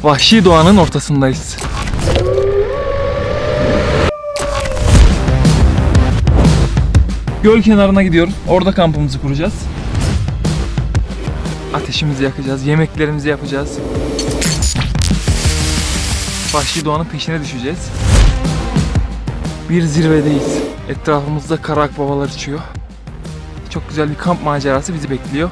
Vahşi doğanın ortasındayız. Göl kenarına gidiyoruz. Orada kampımızı kuracağız. Ateşimizi yakacağız, yemeklerimizi yapacağız. Vahşi doğanın peşine düşeceğiz. Bir zirvedeyiz. Etrafımızda kara akbabalar uçuyor. Çok güzel bir kamp macerası bizi bekliyor.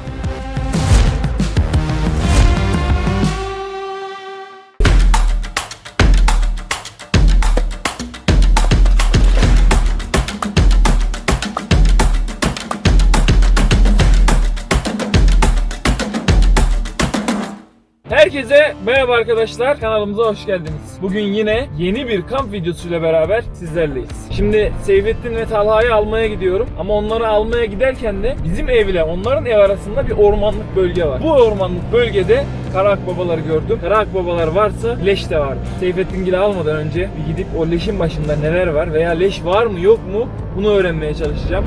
Herkese merhaba arkadaşlar, kanalımıza hoş geldiniz. Bugün yine yeni bir kamp videosuyla beraber sizlerleyiz. Şimdi Seyfettin ve Talha'yı almaya gidiyorum ama onları almaya giderken de bizim evle onların ev arasında bir ormanlık bölge var. Bu ormanlık bölgede kara akbabaları gördüm. Kara akbabalar varsa leş de vardır. Seyfettingil'i almadan önce bir gidip o leşin başında neler var veya leş var mı yok mu bunu öğrenmeye çalışacağım.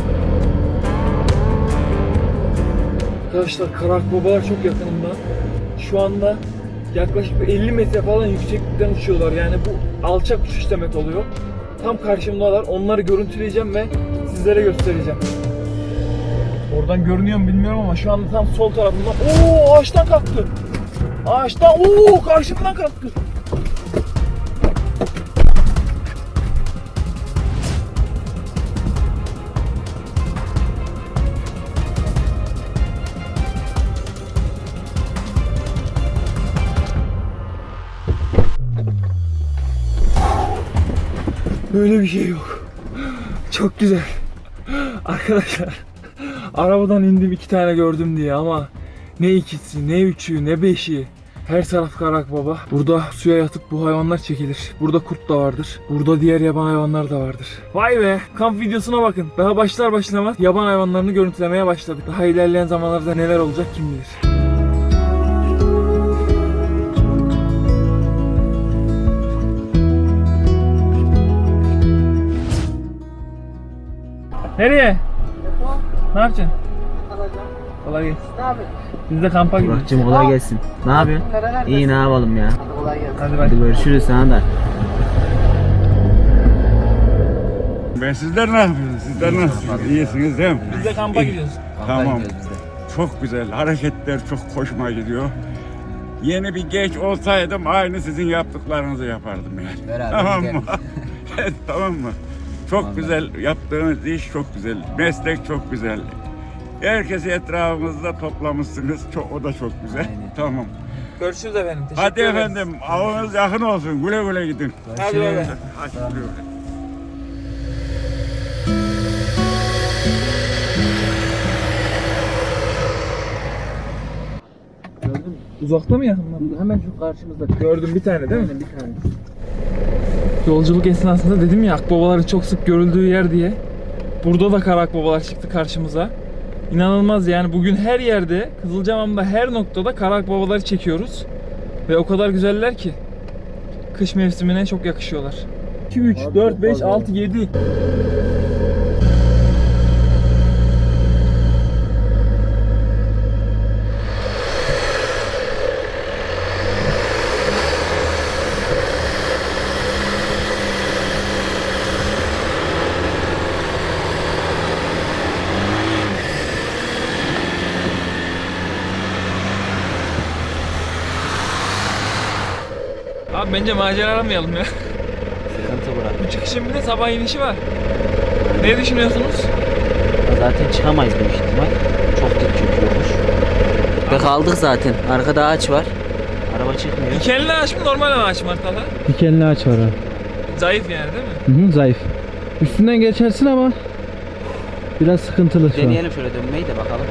Arkadaşlar kara akbabalar çok yakınımda. Şu anda yaklaşık 50 metre falan yükseklikten uçuyorlar. Yani bu alçak uçuş demek oluyor. Tam karşımdalar. Onları görüntüleyeceğim ve sizlere göstereceğim. Oradan görünüyor mu bilmiyorum ama şu anda tam sol tarafımda. Oo, ağaçtan kalktı. Ağaçtan karşımdan kalktı. Böyle bir şey yok. Çok güzel. Arkadaşlar arabadan indim 2 tane gördüm diye ama ne ikisi, ne üçü, ne beşi. Her taraf kara akbaba. Burada suya yatıp bu hayvanlar çekilir. Burada kurt da vardır. Burada diğer yaban hayvanlar da vardır. Vay be! Kamp videosuna bakın. Daha başlar başlamaz yaban hayvanlarını görüntülemeye başladık. Daha ilerleyen zamanlarda neler olacak kim bilir. Nereye? Ne yapacaksın? Alacağım. Kolay gelsin. Ne yapıyorsun? Biz de kampa gidiyoruz. Burak'cığım kolay gelsin. Ne yapıyorsun? Nerelerdesin? İyi, ne yapalım ya. Hadi kolay gelsin. Hadi bay. Hadi görüşürüz sana da. Ben sizler ne yapıyorsunuz? Sizler nasılsınız? İyisiniz değil mi? Biz de kampa gidiyoruz. Tamam. Çok güzel. Hareketler çok hoşuma gidiyor. Yeni bir genç olsaydım aynı sizin yaptıklarınızı yapardım yani. Beraber Tamam mı? gideriz. Evet, tamam mı? Çok güzel. Yaptığınız iş çok güzel. Meslek çok güzel. Herkesi etrafımızda toplamışsınız. O da çok güzel. Aynen. Tamam. Görüşürüz efendim. Teşekkür Hadi ederiz. efendim. Avınız yakın olsun. Güle güle gidin. Hadi bay bay. Hadi güle güle. Uzakta mı yakında mı? Hemen şu karşımızda. Gördüm bir tane değil mi? Bir tane. Yolculuk esnasında dedim ya akbabaların çok sık görüldüğü yer diye. Burada da kara akbabalar çıktı karşımıza. İnanılmaz yani bugün her yerde Kızılcamam'da her noktada kara akbabaları çekiyoruz. Ve o kadar güzeller ki. Kış mevsimine çok yakışıyorlar. 2, 3, Abi 4, çok 5, fazla. 6, 7. Abi bence macera aramayalım ya. Sıkıntı bırak. Bu çıkışın bir de sabah inişi var. Ne düşünüyorsunuz? Zaten çıkamayız büyük ihtimal. Çok dik çünkü yokuş. Ve kaldık zaten. Arkada ağaç var. Araba çıkmıyor. Dikenli ağaç mı normal ağaç mı Artalı? Dikenli ağaç var ha. Zayıf yani değil mi? Hı hı, zayıf. Üstünden geçersin ama biraz sıkıntılı şu an. Deneyelim şöyle dönmeyi de bakalım.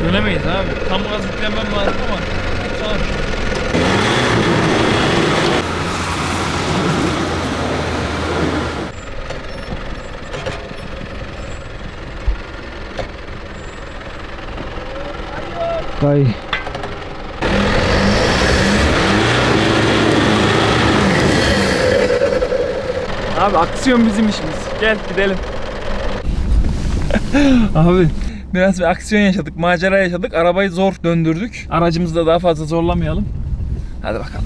Dönemeyiz abi. Tam gaz yüklenmem lazım ama. Sonra. Vay. Abi aksiyon bizim işimiz. Gel gidelim. Abi biraz bir aksiyon yaşadık, macera yaşadık. Arabayı zor döndürdük. Aracımızı da daha fazla zorlamayalım. Hadi bakalım.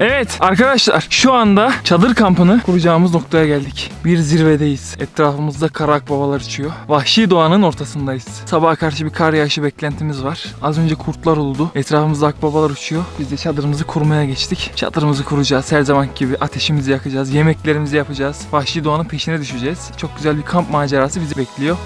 Evet arkadaşlar, şu anda çadır kampını kuracağımız noktaya geldik. Bir zirvedeyiz. Etrafımızda kara akbabalar uçuyor. Vahşi doğanın ortasındayız. Sabaha karşı bir kar yağışı beklentimiz var. Az önce kurtlar uludu. Etrafımızda akbabalar uçuyor. Biz de çadırımızı kurmaya geçtik. Çadırımızı kuracağız. Her zamanki gibi ateşimizi yakacağız. Yemeklerimizi yapacağız. Vahşi doğanın peşine düşeceğiz. Çok güzel bir kamp macerası bizi bekliyor.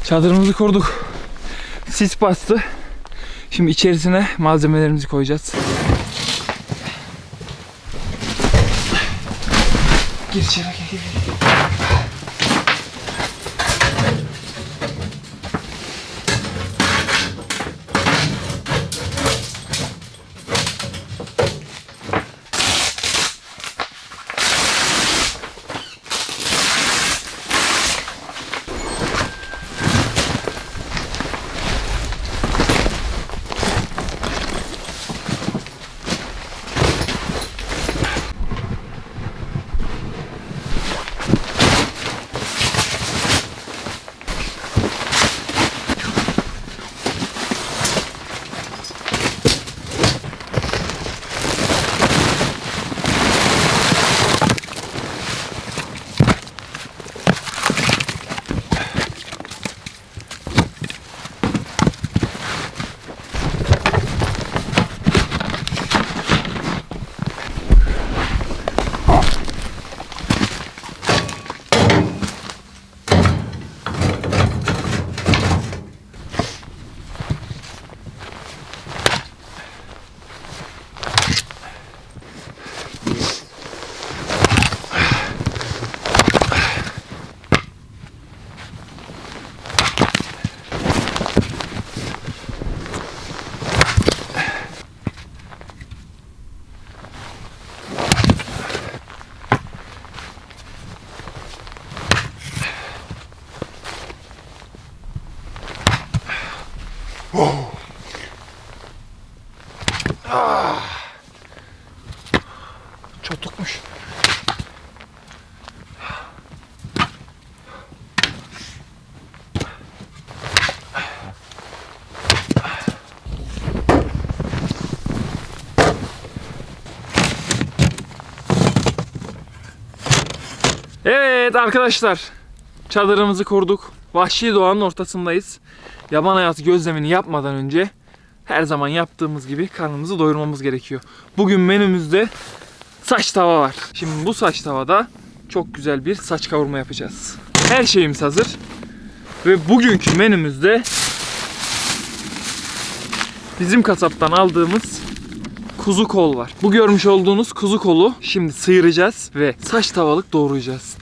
Çadırımızı kurduk. Sis bastı. Şimdi içerisine malzemelerimizi koyacağız. Gir içeri, gir. Çotukmuş. Evet arkadaşlar, çadırımızı kurduk. Vahşi doğanın ortasındayız. Yaban hayatı gözlemini yapmadan önce her zaman yaptığımız gibi karnımızı doyurmamız gerekiyor. Bugün menümüzde saç tava var. Şimdi bu saç tavada çok güzel bir saç kavurma yapacağız. Her şeyimiz hazır. Ve bugünkü menümüzde bizim kasaptan aldığımız kuzu kol var. Bu görmüş olduğunuz kuzu kolu şimdi sıyıracağız ve saç tavalık doğrayacağız.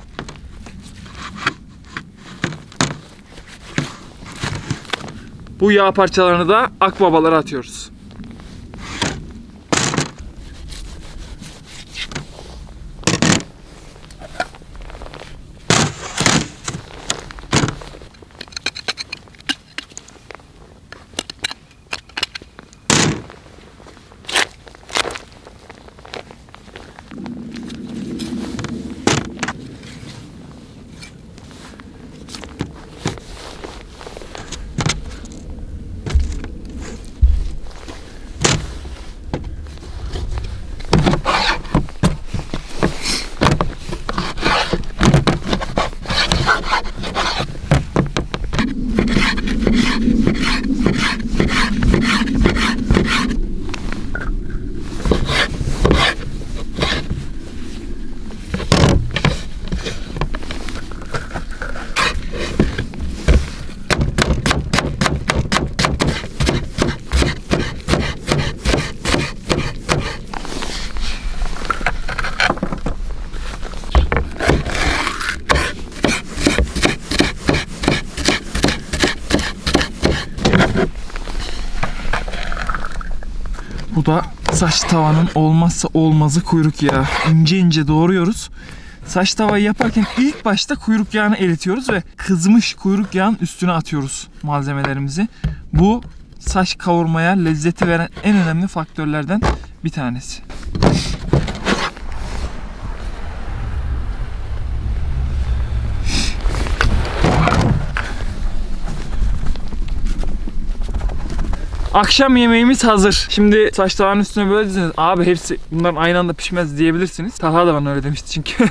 Bu yağ parçalarını da akbabalara atıyoruz. Bu da saç tavanın olmazsa olmazı kuyruk yağı. İnce ince doğruyoruz. Saç tavayı yaparken ilk başta kuyruk yağını eritiyoruz ve kızmış kuyruk yağın üstüne atıyoruz malzemelerimizi. Bu saç kavurmaya lezzeti veren en önemli faktörlerden bir tanesi. Akşam yemeğimiz hazır. Şimdi saç tavanın üstüne böyle diziniz. Abi hepsi bunların aynı anda pişmez diyebilirsiniz. Talha da bana öyle demişti çünkü.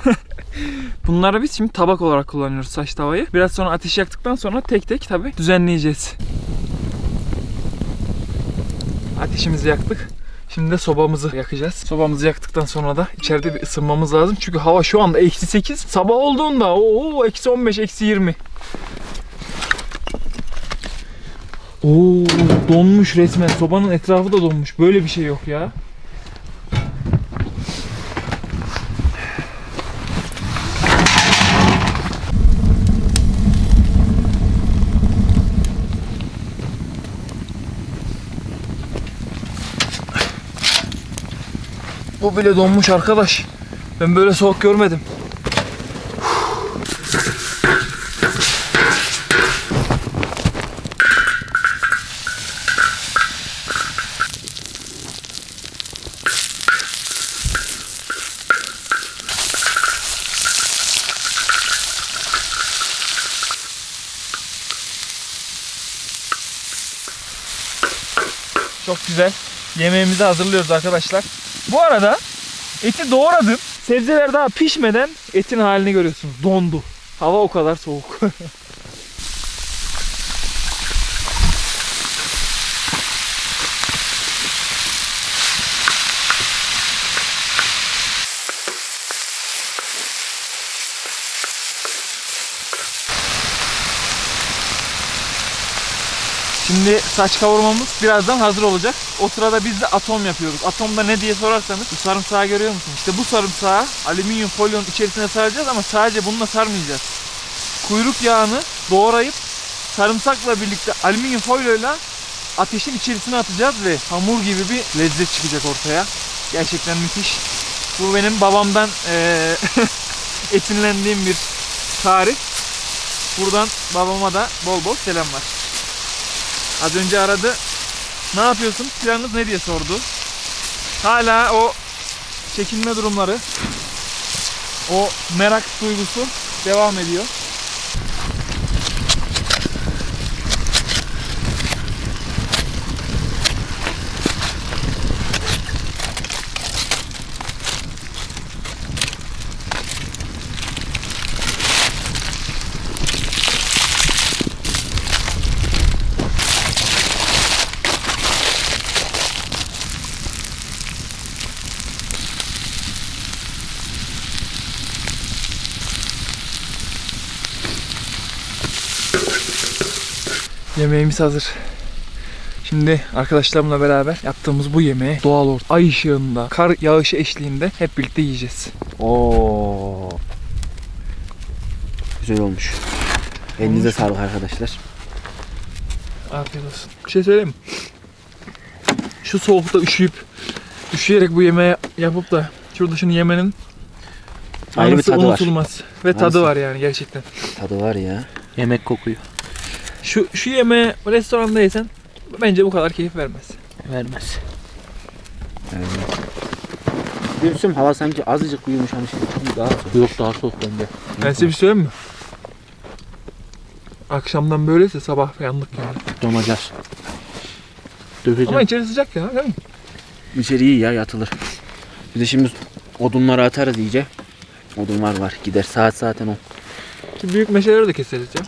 Bunları biz şimdi tabak olarak kullanıyoruz saç tavayı. Biraz sonra ateş yaktıktan sonra tek tek tabi düzenleyeceğiz. Ateşimizi yaktık. Şimdi de sobamızı yakacağız. Sobamızı yaktıktan sonra da içeride bir ısınmamız lazım. Çünkü hava şu anda -8. Sabah olduğunda -15, -20. Oo, donmuş resmen. Sobanın etrafı da donmuş. Böyle bir şey yok ya. Bu bile donmuş arkadaş. Ben böyle soğuk görmedim. Çok güzel. Yemeğimizi hazırlıyoruz arkadaşlar. Bu arada eti doğradım. Sebzeler daha pişmeden etin halini görüyorsunuz. Dondu. Hava o kadar soğuk. Şimdi saç kavurmamız birazdan hazır olacak. O sırada biz de atom yapıyoruz. Atomda ne diye sorarsanız, bu sarımsağı görüyor musunuz? İşte bu sarımsağı alüminyum folyonun içerisine saracağız ama sadece bununla sarmayacağız. Kuyruk yağını doğrayıp sarımsakla birlikte alüminyum folyoyla ateşin içerisine atacağız ve hamur gibi bir lezzet çıkacak ortaya. Gerçekten müthiş. Bu benim babamdan esinlendiğim bir tarif. Buradan babama da bol bol selamlar. Az önce aradı. Ne yapıyorsun? Planınız ne diye sordu. Hala o çekinme durumları, o merak duygusu devam ediyor. Yemeğimiz hazır. Şimdi arkadaşlarımla beraber yaptığımız bu yemeği doğal ortam, ay ışığında, kar yağışı eşliğinde hep birlikte yiyeceğiz. Oo. Güzel olmuş. Elinize sağlık arkadaşlar. Afiyet olsun. Bir şey söyleyeyim mi? Şu soğukta üşüyerek bu yemeği yapıp da şurada şunu yemenin Ayrı bir anısı tadı var. unutulmaz. Ve tadı Maalesef. var yani gerçekten. Tadı var ya. Yemek kokuyor. Şu yemeği restoranda yesen bence bu kadar keyif vermez. Vermez. Gülsüm hava sanki azıcık yumuşamış. Daha soğuk. Yok daha soğuk bence. Ben size bir şey söyleyeyim mi? Akşamdan böyleyse sabah yandık yani. Donacağız. Döveceğim. Ama içeri sıcak ya, değil mi? İçeri iyi ya, yatılır. Bir de şimdi odunları atarız iyice. Odunlar var gider, saat zaten o. Ki büyük meşeleri de keseriz ya.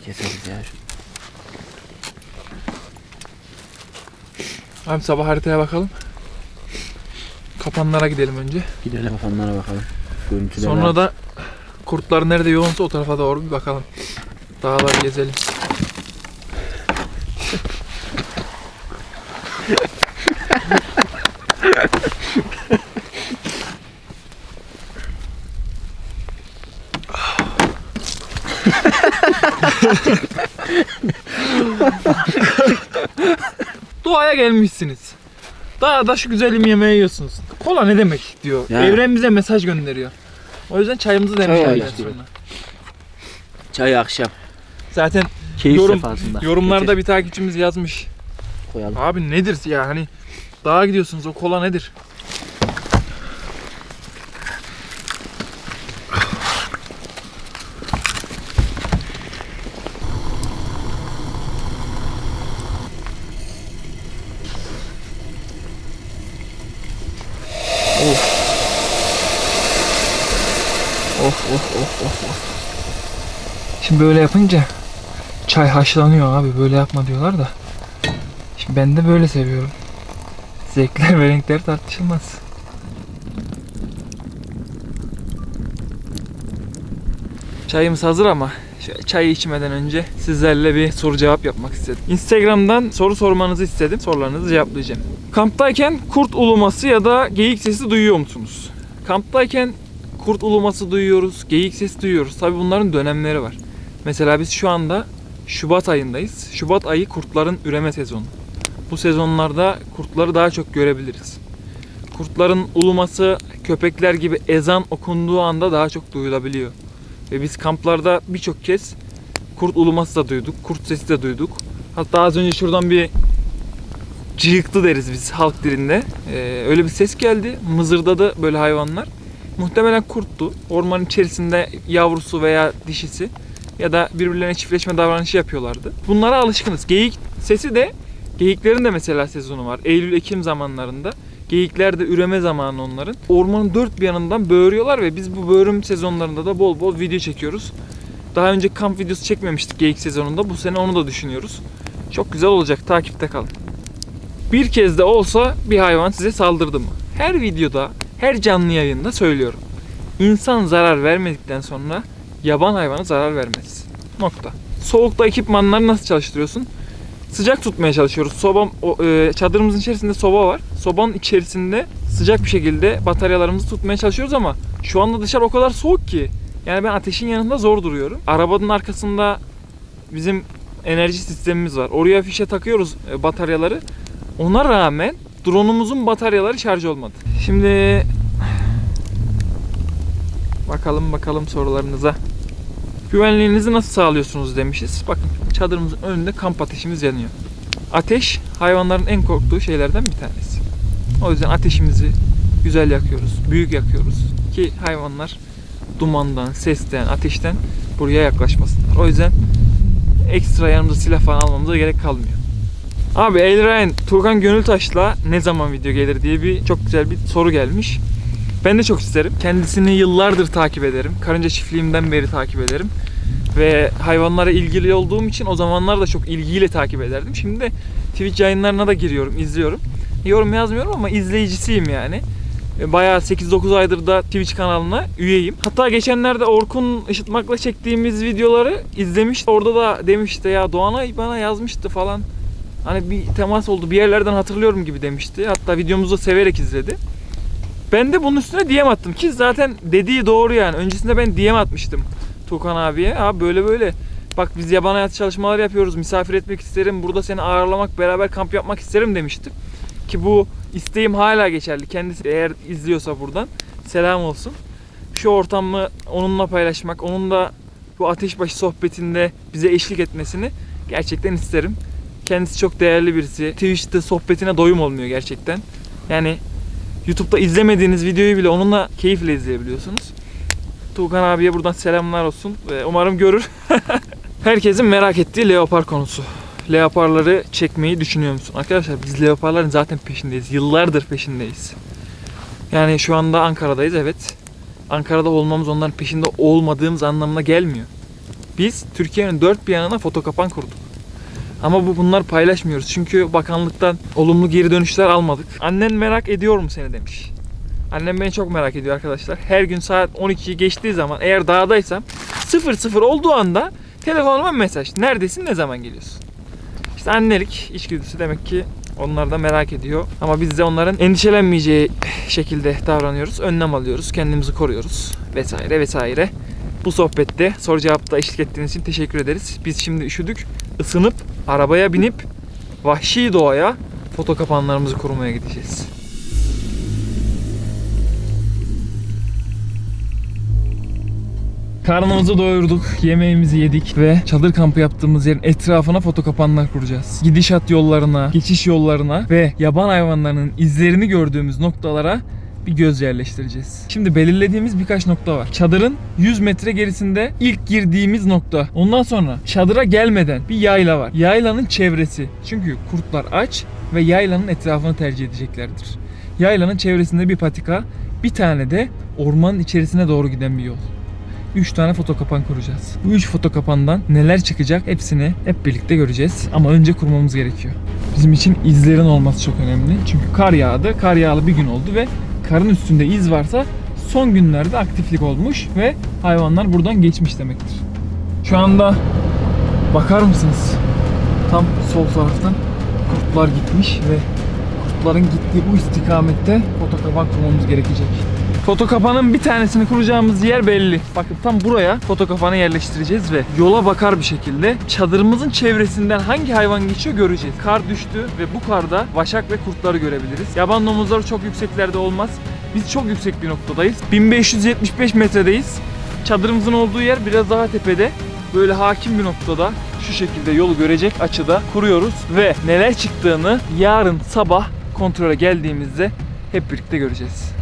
Keseriz ya. Abi sabah haritaya bakalım. Kapanlara gidelim önce. Gidelim kafanlara bakalım. Görüntüler Sonra var. da kurtlar nerede yoğunsa o tarafa doğru bir bakalım. Dağları gezelim. Doğaya gelmişsiniz. Dağda şu güzelim yemeği yiyorsunuz. Kola ne demek diyor. Ya. Evren bize mesaj gönderiyor. O yüzden çayımızı Çay demişler işte. sonra. Çay akşam. Zaten Keyif sefasında. yorumlarda Getir, bir takipçimiz yazmış. koyalım. Abi nedir ya hani dağa gidiyorsunuz o kola nedir? Of. Şimdi böyle yapınca çay haşlanıyor abi, böyle yapma diyorlar da. Şimdi ben de böyle seviyorum. Zevkler ve renkler tartışılmaz. Çayımız hazır ama çayı içmeden önce sizlerle bir soru cevap yapmak istedim. Instagram'dan soru sormanızı istedim. Sorularınızı cevaplayacağım. Kamptayken kurt uluması ya da geyik sesi duyuyor musunuz? Kamptayken kurt uluması duyuyoruz, geyik sesi duyuyoruz. Tabii bunların dönemleri var. Mesela biz şu anda Şubat ayındayız. Şubat ayı kurtların üreme sezonu. Bu sezonlarda kurtları daha çok görebiliriz. Kurtların uluması köpekler gibi ezan okunduğu anda daha çok duyulabiliyor. Ve biz kamplarda birçok kez kurt uluması da duyduk, kurt sesi de duyduk. Hatta az önce şuradan bir cıyıktı deriz biz halk dilinde. Öyle bir ses geldi, mızırdadı böyle hayvanlar. Muhtemelen kurttu. Ormanın içerisinde yavrusu veya dişisi ya da birbirlerine çiftleşme davranışı yapıyorlardı. Bunlara alışkınız. Geyik sesi de, geyiklerin de mesela sezonu var. Eylül-Ekim zamanlarında. Geyikler de üreme zamanı onların. Ormanın dört bir yanından böğürüyorlar ve biz bu böğürüm sezonlarında da bol bol video çekiyoruz. Daha önce kamp videosu çekmemiştik geyik sezonunda. Bu sene onu da düşünüyoruz. Çok güzel olacak. Takipte kalın. Bir kez de olsa bir hayvan size saldırdı mı? Her videoda, her canlı yayında söylüyorum. İnsan zarar vermedikten sonra yaban hayvanı zarar vermez. Nokta. Soğukta ekipmanları nasıl çalıştırıyorsun? Sıcak tutmaya çalışıyoruz. Çadırımızın içerisinde soba var. Sobanın içerisinde sıcak bir şekilde bataryalarımızı tutmaya çalışıyoruz ama şu anda dışarı o kadar soğuk ki. Yani ben ateşin yanında zor duruyorum. Arabanın arkasında bizim enerji sistemimiz var. Oraya fişe takıyoruz bataryaları. Ona rağmen drone'umuzun bataryaları şarj olmadı. Şimdi bakalım sorularınıza. Güvenliğinizi nasıl sağlıyorsunuz demişiz. Bakın çadırımızın önünde kamp ateşimiz yanıyor. Ateş hayvanların en korktuğu şeylerden bir tanesi. O yüzden ateşimizi güzel yakıyoruz, büyük yakıyoruz ki hayvanlar dumandan, sesten, ateşten buraya yaklaşmasınlar. O yüzden ekstra yanımıza silah falan almamıza gerek kalmıyor. Abi Elrain, Turkan Gönültaş'la ne zaman video gelir diye çok güzel bir soru gelmiş. Ben de çok isterim. Kendisini yıllardır takip ederim. Karınca çiftliğimden beri takip ederim. Ve hayvanlara ilgili olduğum için o zamanlar da çok ilgiyle takip ederdim. Şimdi de Twitch yayınlarına da giriyorum, izliyorum. Yorum yazmıyorum ama izleyicisiyim yani. Bayağı 8-9 aydır da Twitch kanalına üyeyim. Hatta geçenlerde Orkun Işıtmak'la çektiğimiz videoları izlemiş. Orada da demişti ya Doğanay bana yazmıştı falan. Hani bir temas oldu, bir yerlerden hatırlıyorum gibi demişti. Hatta videomuzu severek izledi. Ben de bunun üstüne DM attım ki zaten dediği doğru yani. Öncesinde ben DM atmıştım Tuğkan abiye. Abi böyle bak biz yaban hayatı çalışmaları yapıyoruz. Misafir etmek isterim. Burada seni ağırlamak, beraber kamp yapmak isterim demiştim. Ki bu isteğim hala geçerli. Kendisi eğer izliyorsa buradan selam olsun. Şu ortamı onunla paylaşmak, onun da bu ateşbaşı sohbetinde bize eşlik etmesini gerçekten isterim. Kendisi çok değerli birisi. Twitch'te sohbetine doyum olmuyor gerçekten. Yani YouTube'da izlemediğiniz videoyu bile onunla keyifle izleyebiliyorsunuz. Tuğkan abiye buradan selamlar olsun. Umarım görür. Herkesin merak ettiği leopar konusu. Leoparları çekmeyi düşünüyor musun? Arkadaşlar biz leoparların zaten peşindeyiz. Yıllardır peşindeyiz. Yani şu anda Ankara'dayız evet. Ankara'da olmamız onların peşinde olmadığımız anlamına gelmiyor. Biz Türkiye'nin dört bir yanına fotokapan kurduk. Ama bunlar paylaşmıyoruz. Çünkü bakanlıktan olumlu geri dönüşler almadık. Annen merak ediyor mu seni demiş. Annem beni çok merak ediyor arkadaşlar. Her gün saat 12'yi geçtiği zaman eğer dağdaysam 00 olduğu anda telefonuma mesaj. Neredesin, ne zaman geliyorsun? İşte annelik içgüdüsü demek ki onlar da merak ediyor. Ama biz de onların endişelenmeyeceği şekilde davranıyoruz. Önlem alıyoruz. Kendimizi koruyoruz. Vesaire vesaire. Bu sohbette soru cevapta eşlik ettiğiniz için teşekkür ederiz. Biz şimdi üşüdük. Isınıp arabaya binip vahşi doğaya foto kapanlarımızı kurmaya gideceğiz. Karnımızı doyurduk, yemeğimizi yedik ve çadır kampı yaptığımız yerin etrafına foto kapanlar kuracağız. Gidişat yollarına, geçiş yollarına ve yaban hayvanlarının izlerini gördüğümüz noktalara bir göz yerleştireceğiz. Şimdi belirlediğimiz birkaç nokta var. Çadırın 100 metre gerisinde ilk girdiğimiz nokta. Ondan sonra çadıra gelmeden bir yayla var. Yaylanın çevresi. Çünkü kurtlar aç ve yaylanın etrafını tercih edeceklerdir. Yaylanın çevresinde bir patika, bir tane de ormanın içerisine doğru giden bir yol. 3 tane foto kapan kuracağız. Bu 3 foto kapandan neler çıkacak hepsini hep birlikte göreceğiz. Ama önce kurmamız gerekiyor. Bizim için izlerin olması çok önemli. Çünkü kar yağdı. Kar yağlı bir gün oldu ve karın üstünde iz varsa son günlerde aktiflik olmuş ve hayvanlar buradan geçmiş demektir. Şu anda bakar mısınız? Tam sol taraftan kurtlar gitmiş ve kurtların gittiği bu istikamette foto kapan kurmamız gerekecek. Foto kapanın bir tanesini kuracağımız yer belli. Bakın tam buraya foto kapanı yerleştireceğiz ve yola bakar bir şekilde çadırımızın çevresinden hangi hayvan geçiyor göreceğiz. Kar düştü ve bu karda vaşak ve kurtları görebiliriz. Yaban domuzları çok yükseklerde olmaz. Biz çok yüksek bir noktadayız. 1575 metredeyiz. Çadırımızın olduğu yer biraz daha tepede. Böyle hakim bir noktada şu şekilde yolu görecek açıda kuruyoruz ve neler çıktığını yarın sabah kontrole geldiğimizde hep birlikte göreceğiz.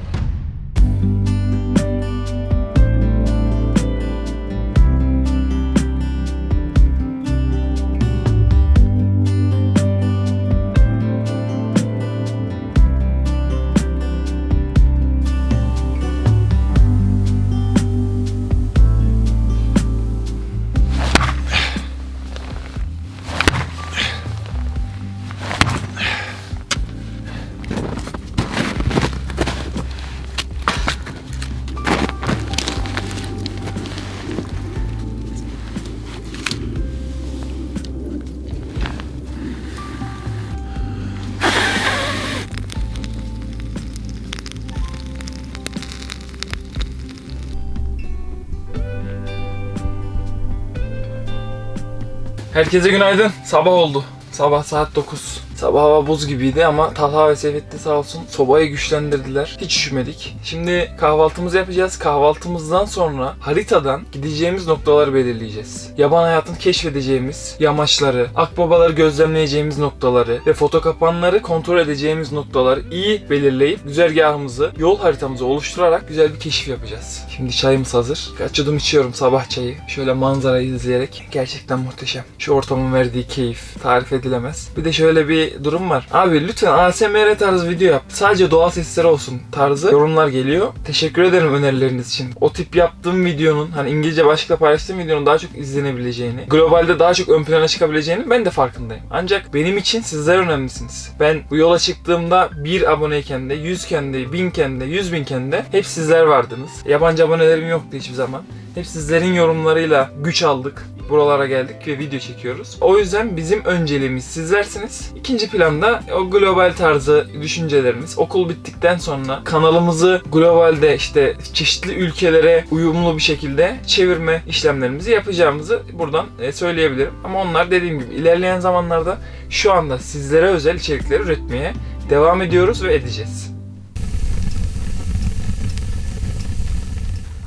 Herkese günaydın. Sabah oldu. Sabah saat 9. Sabah hava buz gibiydi ama Talha ve Seyfettin sağ olsun sobayı güçlendirdiler. Hiç üşümedik. Şimdi kahvaltımızı yapacağız. Kahvaltımızdan sonra haritadan gideceğimiz noktaları belirleyeceğiz. Yaban hayatını keşfedeceğimiz yamaçları, akbabaları gözlemleyeceğimiz noktaları ve foto kapanları kontrol edeceğimiz noktaları iyi belirleyip güzergahımızı, yol haritamızı oluşturarak güzel bir keşif yapacağız. Şimdi çayımız hazır. Kaç yudum içiyorum sabah çayı. Şöyle manzarayı izleyerek. Gerçekten muhteşem. Şu ortamın verdiği keyif tarif edilemez. Bir de şöyle bir durum var. Abi lütfen ASMR tarzı video yap. Sadece doğal sesleri olsun tarzı yorumlar geliyor. Teşekkür ederim önerileriniz için. O tip yaptığım videonun, hani İngilizce başlıkla paylaştığım videonun daha çok izlenebileceğini, globalde daha çok ön plana çıkabileceğini ben de farkındayım. Ancak benim için sizler önemlisiniz. Ben bu yola çıktığımda 1 aboneyken de, 100'ken de, 1000'ken de, 100.000'ken de hep sizler vardınız. Yabancı abonelerim yoktu hiçbir zaman. Hep sizlerin yorumlarıyla güç aldık. Buralara geldik ve video çekiyoruz. O yüzden bizim önceliğimiz sizlersiniz. İkinci planda o global tarzı düşüncelerimiz. Okul bittikten sonra kanalımızı globalde işte çeşitli ülkelere uyumlu bir şekilde çevirme işlemlerimizi yapacağımızı buradan söyleyebilirim. Ama onlar dediğim gibi ilerleyen zamanlarda şu anda sizlere özel içerikler üretmeye devam ediyoruz ve edeceğiz.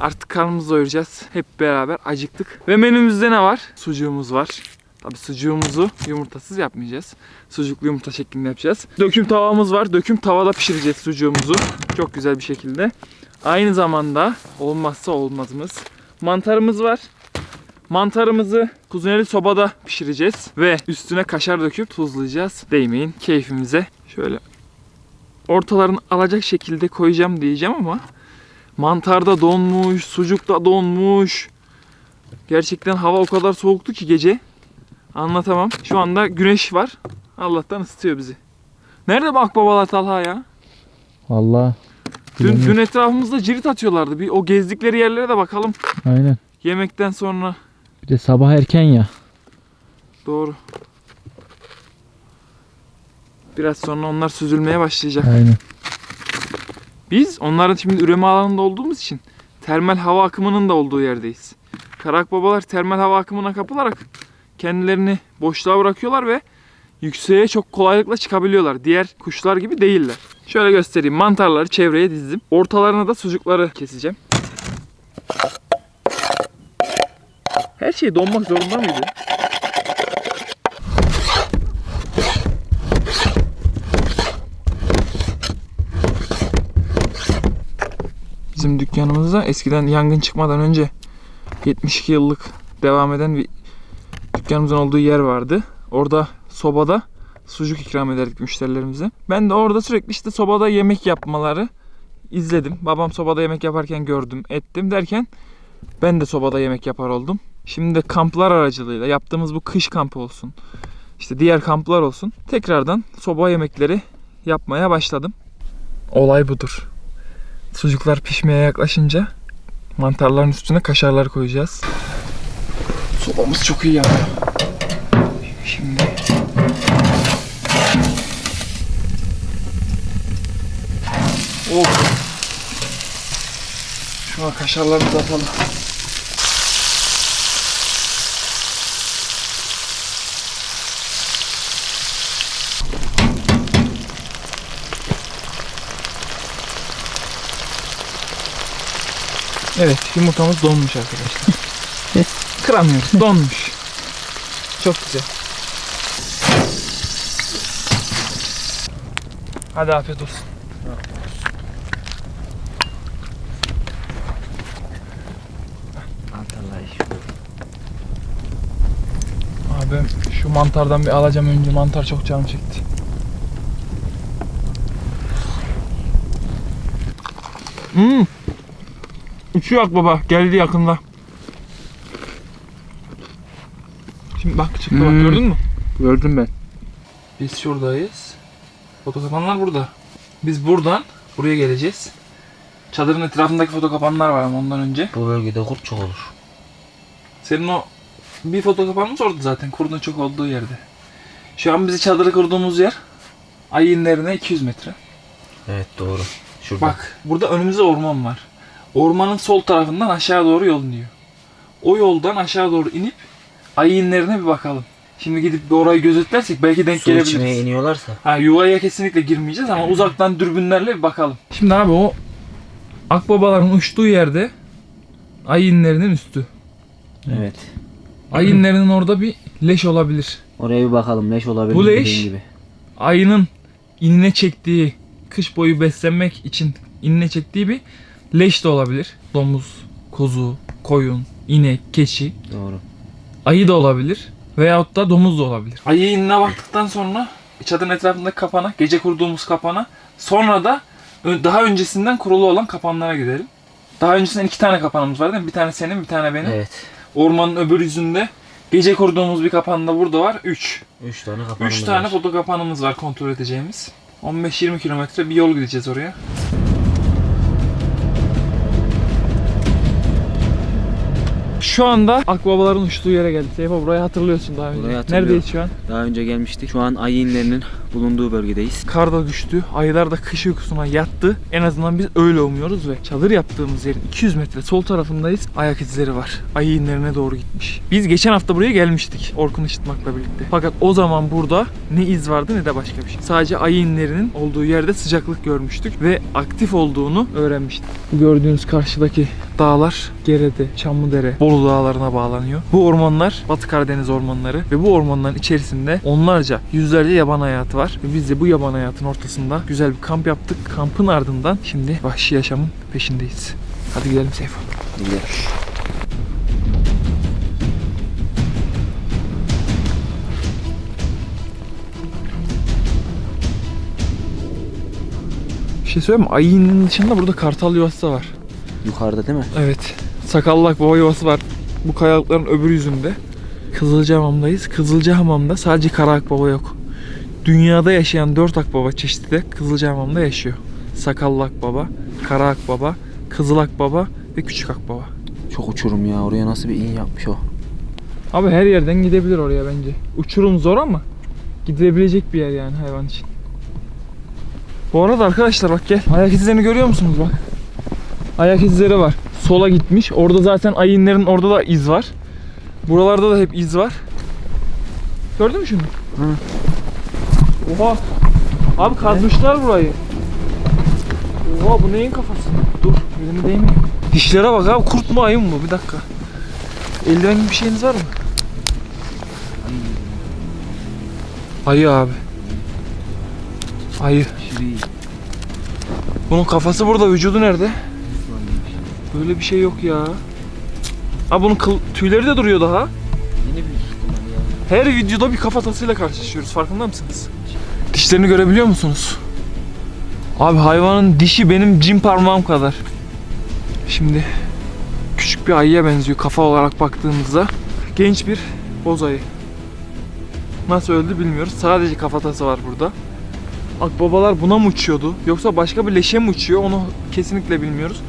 Artık karnımızı doyuracağız. Hep beraber acıktık. Ve menümüzde ne var? Sucuğumuz var. Tabii sucuğumuzu yumurtasız yapmayacağız. Sucuklu yumurta şeklinde yapacağız. Döküm tavamız var. Döküm tavada pişireceğiz sucuğumuzu. Çok güzel bir şekilde. Aynı zamanda olmazsa olmazımız mantarımız var. Mantarımızı kuzuneli sobada pişireceğiz. Ve üstüne kaşar döküp tuzlayacağız. Değmeyin keyfimize. Şöyle ortalarını alacak şekilde koyacağım diyeceğim ama mantar da donmuş, sucuk da donmuş. Gerçekten hava o kadar soğuktu ki gece. Anlatamam. Şu anda güneş var. Allah'tan ısıtıyor bizi. Nerede bu akbabalar Talha ya? Vallahi. Dün etrafımızda cirit atıyorlardı. Bir o gezdikleri yerlere de bakalım. Aynen. Yemekten sonra. Bir de sabah erken ya. Doğru. Biraz sonra onlar süzülmeye başlayacak. Aynen. Biz onların şimdi üreme alanında olduğumuz için termal hava akımının da olduğu yerdeyiz. Kara akbabalar termal hava akımına kapılarak kendilerini boşluğa bırakıyorlar ve yükseğe çok kolaylıkla çıkabiliyorlar. Diğer kuşlar gibi değiller. Şöyle göstereyim. Mantarları çevreye dizdim. Ortalarına da sucukları keseceğim. Her şey donmak zorunda mıydı? Bizim dükkanımızda eskiden yangın çıkmadan önce 72 yıllık devam eden bir dükkanımızın olduğu yer vardı. Orada sobada sucuk ikram ederdik müşterilerimize. Ben de orada sürekli işte sobada yemek yapmaları izledim. Babam sobada yemek yaparken gördüm, ettim derken ben de sobada yemek yapar oldum. Şimdi de kamplar aracılığıyla yaptığımız bu kış kampı olsun, işte diğer kamplar olsun, tekrardan soba yemekleri yapmaya başladım. Olay budur. Sucuklar pişmeye yaklaşınca mantarların üstüne kaşarları koyacağız. Sobamız çok iyi yanıyor. Şimdi şuna kaşarlarımızı atalım. Evet, yumurtamız donmuş arkadaşlar. Kıramıyoruz, donmuş. Çok güzel. Hadi afiyet olsun. Abi şu mantardan bir alacağım önce. Mantar çok canım çekti. Uçuyor akbaba. Geldi yakında. Şimdi bak çıktı bak, gördün mü? Gördüm ben. Biz şuradayız. Fotokapanlar burada. Biz buradan buraya geleceğiz. Çadırın etrafındaki fotokapanlar var ama ondan önce. Bu bölgede kurt çok olur. Senin o bir fotokapanımız orada zaten, kurdun çok olduğu yerde. Şu an bizi çadırı kurduğumuz yer ayın derine 200 metre. Evet doğru. Şurada. Bak burada önümüzde orman var. Ormanın sol tarafından aşağı doğru yol iniyor. O yoldan aşağı doğru inip ayinlerine bir bakalım. Şimdi gidip bir orayı gözetlersek belki denk Su gelebiliriz. içmeye iniyorlarsa. Ha, yuvaya kesinlikle girmeyeceğiz ama uzaktan dürbünlerle bir bakalım. Şimdi abi o akbabaların uçtuğu yerde ayinlerinin üstü. Evet. Ayinlerinin orada bir leş olabilir. Oraya bir bakalım, leş olabilir Bu leş dediğin gibi. Ayının inine çektiği, kış boyu beslenmek için inine çektiği bir leş de olabilir. Domuz, kuzu, koyun, inek, keçi. Doğru. Ayı da olabilir. Veyahut da domuz da olabilir. Ayı inine baktıktan sonra çadırın etrafındaki kapana, gece kurduğumuz kapana, sonra da daha öncesinden kurulu olan kapanlara gidelim. Daha öncesinden 2 tane kapanımız var değil mi? Bir tane senin, bir tane benim. Evet. Ormanın öbür yüzünde gece kurduğumuz bir kapan da burada var. 3. 3 tane kapanımız 3 tane var. foto kapanımız var kontrol edeceğimiz. 15-20 kilometre bir yol gideceğiz oraya. Şu anda akbabaların uçtuğu yere geldik. Seyfa burayı hatırlıyorsun daha önce. Burayı hatırlıyorum. Neredeyiz şu an? Daha önce gelmiştik. Şu an ayinlerinin bulunduğu bölgedeyiz. Kar da düştü. Ayılar da kış uykusuna yattı. En azından biz öyle umuyoruz ve çadır yaptığımız yerin 200 metre sol tarafındayız. Ayak izleri var. Ayı inlerine doğru gitmiş. Biz geçen hafta buraya gelmiştik Orkun Işıtmak'la birlikte. Fakat o zaman burada ne iz vardı ne de başka bir şey. Sadece ayı inlerinin olduğu yerde sıcaklık görmüştük ve aktif olduğunu öğrenmiştik. Bu gördüğünüz karşıdaki dağlar Gerede, Çamlıdere, Bolu dağlarına bağlanıyor. Bu ormanlar Batı Karadeniz ormanları ve bu ormanların içerisinde onlarca, yüzlerce yaban hayatı var. Ve biz de bu yaban hayatın ortasında güzel bir kamp yaptık. Kampın ardından şimdi vahşi yaşamın peşindeyiz. Hadi gidelim Seyfo. Gidelim. Bir şey söyleyeyim mi? Ayının dışında burada kartal yuvası da var. Yukarıda değil mi? Evet. Sakallı akbaba yuvası var. Bu kayalıkların öbür yüzünde. Kızılcahamam'dayız. Kızılcahamam'da sadece kara akbaba yok. Dünyada yaşayan 4 akbaba çeşidi de Kızılcahamam'da yaşıyor. Sakallı akbaba, kara akbaba, kızıl akbaba ve küçük akbaba. Çok uçurum ya. Oraya nasıl bir in yapmış o. Abi her yerden gidebilir oraya bence. Uçurum zor ama gidilebilecek bir yer yani hayvan için. Bu arada arkadaşlar bak gel. Ayak izlerini görüyor musunuz bak. Ayak izleri var. Sola gitmiş. Orada zaten ayinlerin orada da iz var. Buralarda da hep iz var. Gördün mü şunu? Hı. Oha. Abi kazmışlar burayı. Oha bu neyin kafası? Dur elimi değmiyor. Dişlere bak abi, kurt mu ayı mı bu? Bir dakika. Eldiven gibi bir şeyiniz var mı? Ayı abi. Ayı. Bunun kafası burada, vücudu nerede? Böyle bir şey yok ya. Abi bunun tüyleri de duruyor daha. Her videoda bir kafatasıyla karşılaşıyoruz, farkında mısınız? Dişlerini görebiliyor musunuz? Abi hayvanın dişi benim cim parmağım kadar. Şimdi küçük bir ayıya benziyor kafa olarak baktığımızda. Genç bir boz ayı. Nasıl öldü bilmiyoruz. Sadece kafatası var burada. Akbabalar buna mı uçuyordu? Yoksa başka bir leşe mi uçuyor? Onu kesinlikle bilmiyoruz.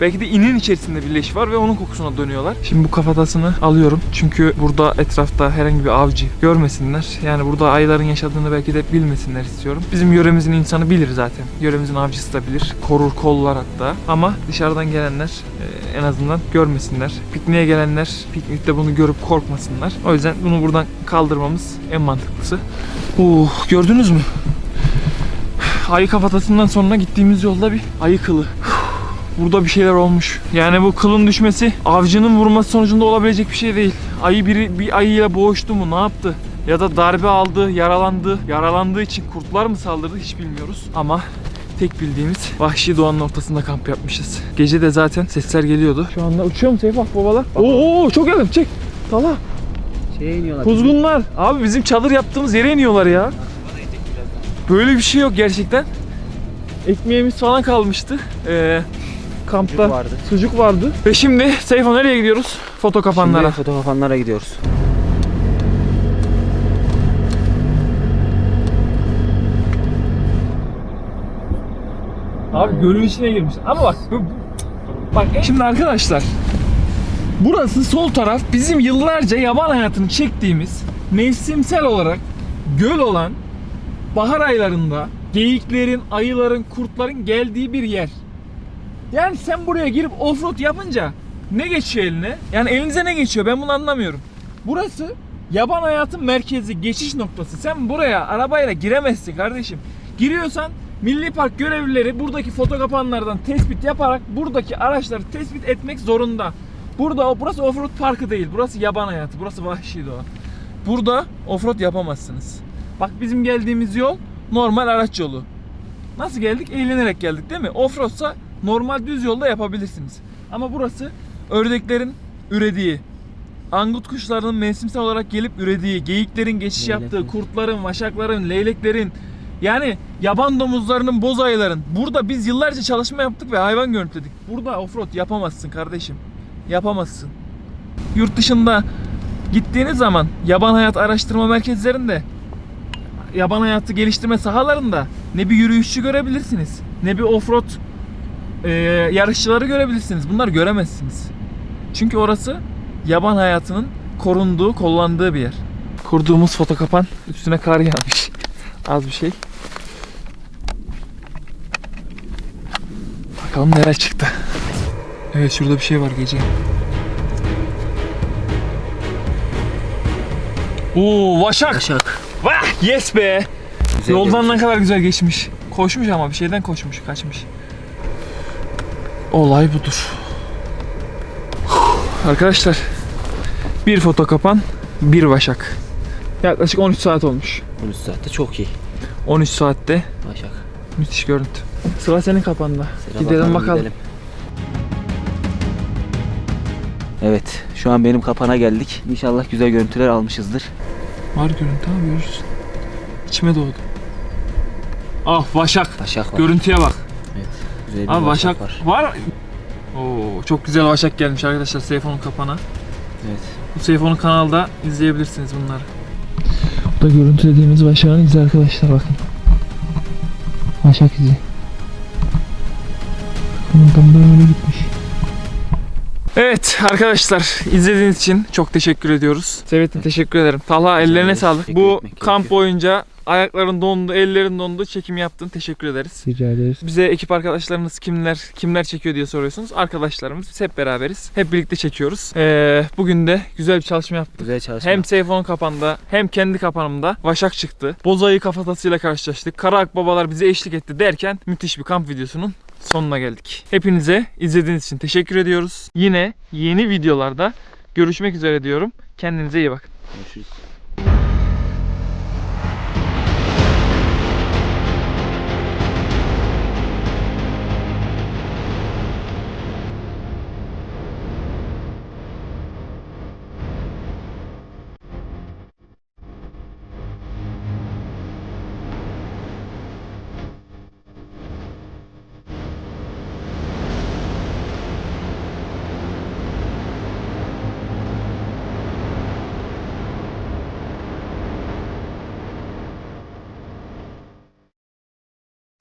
Belki de inin içerisinde bir leş var ve onun kokusuna dönüyorlar. Şimdi bu kafatasını alıyorum. Çünkü burada etrafta herhangi bir avcı görmesinler. Yani burada ayıların yaşadığını belki de bilmesinler istiyorum. Bizim yöremizin insanı bilir zaten. Yöremizin avcısı da bilir. Korur, kollar hatta. Ama dışarıdan gelenler en azından görmesinler. Pikniğe gelenler piknikte bunu görüp korkmasınlar. O yüzden bunu buradan kaldırmamız en mantıklısı. Gördünüz mü? Ayı kafatasından sonra gittiğimiz yolda bir ayı kılı. Burada bir şeyler olmuş. Yani bu kılın düşmesi avcının vurması sonucunda olabilecek bir şey değil. Ayı bir ayıyla boğuştu mu, ne yaptı? Ya da darbe aldı, yaralandı. Yaralandığı için kurtlar mı saldırdı hiç bilmiyoruz. Ama tek bildiğimiz vahşi doğanın ortasında kamp yapmışız. Gece de zaten sesler geliyordu. Şu anda uçuyor mu Seyfa babalar? Oo çok yakın, çek. Tala. iniyorlar. Kuzgunlar. Abi bizim çadır yaptığımız yere iniyorlar ya. Böyle bir şey yok gerçekten. Ekmeğimiz falan kalmıştı. Kampta sucuk vardı. Ve şimdi Seyfa nereye gidiyoruz? Foto kapanlara. Şimdi foto kapanlara gidiyoruz. Abi gölün içine girmiş. Ama bak şimdi arkadaşlar, burası sol taraf bizim yıllarca yaban hayatını çektiğimiz mevsimsel olarak göl olan, bahar aylarında geyiklerin, ayıların, kurtların geldiği bir yer. Yani sen buraya girip offroad yapınca ne geçiyor eline? Yani elinize ne geçiyor? Ben bunu anlamıyorum. Burası yaban hayatın merkezi, geçiş noktası. Sen buraya arabayla giremezsin kardeşim. Giriyorsan Milli Park görevlileri buradaki foto kapanlardan tespit yaparak buradaki araçları tespit etmek zorunda. Burası offroad parkı değil. Burası yaban hayatı. Burası vahşi doğa. Burada offroad yapamazsınız. Bak bizim geldiğimiz yol normal araç yolu. Nasıl geldik? Eğlenerek geldik değil mi? Offroadsa normal düz yolda yapabilirsiniz. Ama burası ördeklerin ürediği, angut kuşlarının mevsimsel olarak gelip ürediği, geyiklerin geçiş yaptığı, kurtların, vaşakların, leyleklerin, yani yaban domuzlarının, boz ayıların. Burada biz yıllarca çalışma yaptık ve hayvan görüntüledik. Burada offroad yapamazsın kardeşim. Yapamazsın. Yurt dışında gittiğiniz zaman yaban hayat araştırma merkezlerinde, yaban hayatı geliştirme sahalarında ne bir yürüyüşçü görebilirsiniz, ne bir offroad yarışçıları görebilirsiniz. Bunları göremezsiniz. Çünkü orası yaban hayatının korunduğu, kollandığı bir yer. Kurduğumuz foto kapan üstüne kar yağmış. Az bir şey. Bakalım neler çıktı. Evet, şurada bir şey var gece. Vaşak. Vaşak. Vah, yes be. Güzel Yoldan gelmiş. ne kadar güzel geçmiş. Koşmuş ama bir şeyden koşmuş, kaçmış. Olay budur. Arkadaşlar, bir foto kapan, bir vaşak. Yaklaşık 13 saat olmuş. 13 saatte çok iyi. 13 saatte Vaşak. müthiş görüntü. Sıra senin kapanda. Sıra Gidelim bakalım. gidelim. Evet, şu an benim kapana geldik. İnşallah güzel görüntüler almışızdır. Var görüntü abi, görürsün. İçime doğdu. Ah, vaşak. Vaşak var. Görüntüye bak. Evet, güzel bir Abi vaşak var. var. Oo, çok güzel vaşak gelmiş arkadaşlar Seyfo'nun kapana. Evet. Bu Seyfo'nun kanalda izleyebilirsiniz bunları. Bu da görüntülediğimiz vaşağın izi arkadaşlar, bakın. Vaşak izi. Kanaldan böyle gitmiş. Evet arkadaşlar, izlediğiniz için çok teşekkür ediyoruz. Sevet'im, teşekkür ederim. Talha, ellerine sağlık. Teşekkür Bu etmek kamp gerekiyor. boyunca Ayakların dondu, ellerin dondu. Çekim yaptın. Teşekkür ederiz. Rica ederiz. Bize ekip arkadaşlarınız kimler çekiyor diye soruyorsunuz. Arkadaşlarımız biz hep beraberiz. Hep birlikte çekiyoruz. Bugün de güzel bir çalışma yaptık. Güzel çalışma. Hem Seyfo'nun kapağında hem kendi kapanımda Vaşak çıktı. Bozayı kafatasıyla karşılaştık. Kara akbabalar bize eşlik etti derken müthiş bir kamp videosunun sonuna geldik. Hepinize izlediğiniz için teşekkür ediyoruz. Yine yeni videolarda görüşmek üzere diyorum. Kendinize iyi bakın. Görüşürüz.